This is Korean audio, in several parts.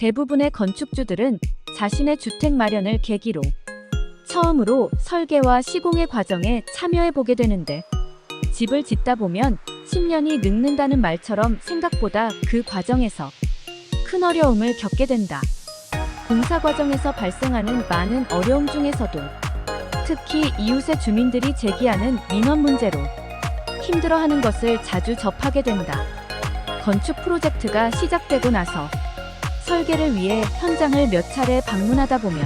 대부분의 건축주들은 자신의 주택 마련을 계기로 처음으로 설계와 시공의 과정에 참여해보게 되는데, 집을 짓다 보면 10년이 늙는다는 말처럼 생각보다 그 과정에서 큰 어려움을 겪게 된다. 공사 과정에서 발생하는 많은 어려움 중에서도 특히 이웃의 주민들이 제기하는 민원 문제로 힘들어하는 것을 자주 접하게 된다. 건축 프로젝트가 시작되고 나서 설계를 위해 현장을 몇 차례 방문하다 보면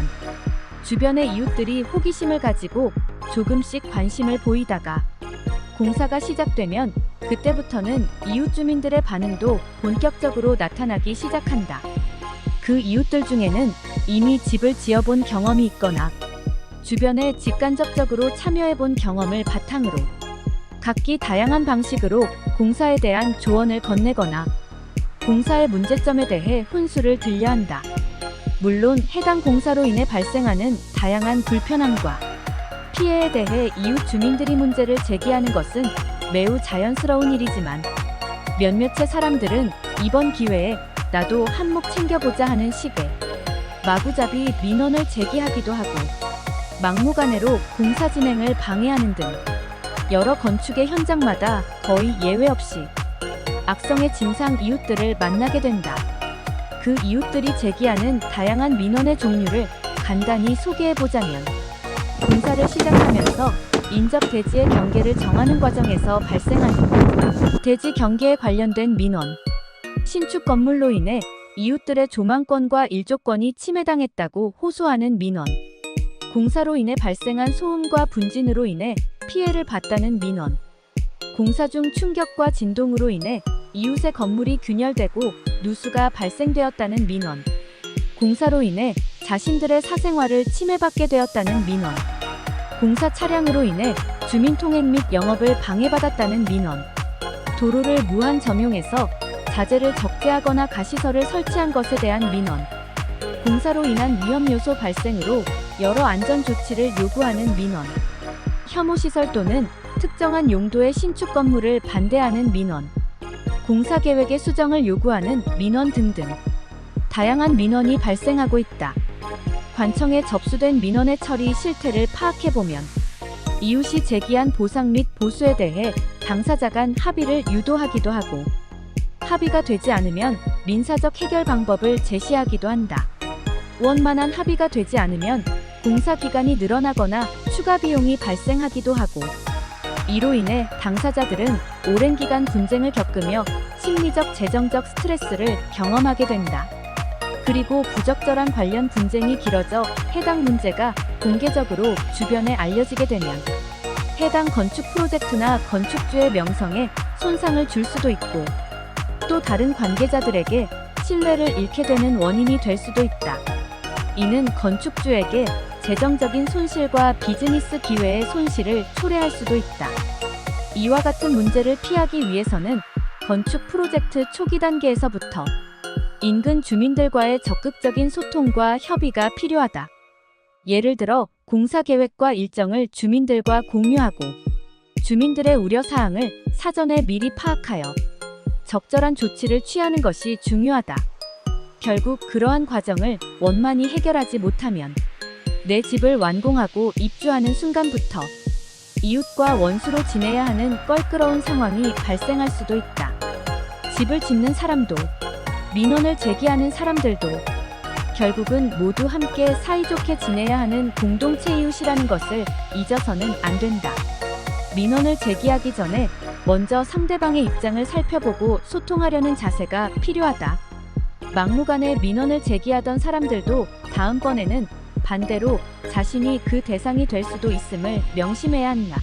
주변의 이웃들이 호기심을 가지고 조금씩 관심을 보이다가 공사가 시작되면 그때부터는 이웃 주민들의 반응도 본격적으로 나타나기 시작한다. 그 이웃들 중에는 이미 집을 지어본 경험이 있거나 주변에 직간접적으로 참여해본 경험을 바탕으로 각기 다양한 방식으로 공사에 대한 조언을 건네거나 공사의 문제점에 대해 훈수를 들려한다. 물론 해당 공사로 인해 발생하는 다양한 불편함과 피해에 대해 이웃 주민들이 문제를 제기하는 것은 매우 자연스러운 일이지만, 몇몇의 사람들은 이번 기회에 나도 한몫 챙겨보자 하는 식의 마구잡이 민원을 제기하기도 하고 막무가내로 공사 진행을 방해하는 등 여러 건축의 현장마다 거의 예외 없이 악성의 진상 이웃들을 만나게 된다. 그 이웃들이 제기하는 다양한 민원의 종류를 간단히 소개해보자면, 공사를 시작하면서 인접 대지의 경계를 정하는 과정에서 발생하는 대지 경계에 관련된 민원, 신축 건물로 인해 이웃들의 조망권과 일조권이 침해당했다고 호소하는 민원, 공사로 인해 발생한 소음과 분진으로 인해 피해를 봤다는 민원, 공사 중 충격과 진동으로 인해 이웃의 건물이 균열되고 누수가 발생되었다는 민원, 공사로 인해 자신들의 사생활을 침해받게 되었다는 민원, 공사 차량으로 인해 주민 통행 및 영업을 방해받았다는 민원, 도로를 무한 점용해서 자재를 적재하거나 가시설을 설치한 것에 대한 민원, 공사로 인한 위험 요소 발생으로 여러 안전 조치를 요구하는 민원, 혐오시설 또는 특정한 용도의 신축 건물을 반대하는 민원, 공사 계획의 수정을 요구하는 민원 등등 다양한 민원이 발생하고 있다. 관청에 접수된 민원의 처리 실태를 파악해보면 이웃이 제기한 보상 및 보수에 대해 당사자 간 합의를 유도하기도 하고, 합의가 되지 않으면 민사적 해결 방법을 제시하기도 한다. 원만한 합의가 되지 않으면 공사 기간이 늘어나거나 추가 비용이 발생하기도 하고, 이로 인해 당사자들은 오랜 기간 분쟁을 겪으며 심리적 재정적 스트레스를 경험하게 된다. 그리고 부적절한 관련 분쟁이 길어져 해당 문제가 공개적으로 주변에 알려지게 되면 해당 건축 프로젝트나 건축주의 명성에 손상을 줄 수도 있고, 또 다른 관계자들에게 신뢰를 잃게 되는 원인이 될 수도 있다. 이는 건축주에게 재정적인 손실과 비즈니스 기회의 손실을 초래할 수도 있다. 이와 같은 문제를 피하기 위해서는 건축 프로젝트 초기 단계에서부터 인근 주민들과의 적극적인 소통과 협의가 필요하다. 예를 들어 공사 계획과 일정을 주민들과 공유하고 주민들의 우려사항을 사전에 미리 파악하여 적절한 조치를 취하는 것이 중요하다. 결국 그러한 과정을 원만히 해결하지 못하면 내 집을 완공하고 입주하는 순간부터 이웃과 원수로 지내야 하는 껄끄러운 상황이 발생할 수도 있다. 집을 짓는 사람도 민원을 제기하는 사람들도 결국은 모두 함께 사이좋게 지내야 하는 공동체 이웃이라는 것을 잊어서는 안 된다. 민원을 제기하기 전에 먼저 상대방의 입장을 살펴보고 소통하려는 자세가 필요하다. 막무가내 민원을 제기하던 사람들도 다음번에는 반대로 자신이 그 대상이 될 수도 있음을 명심해야 한다.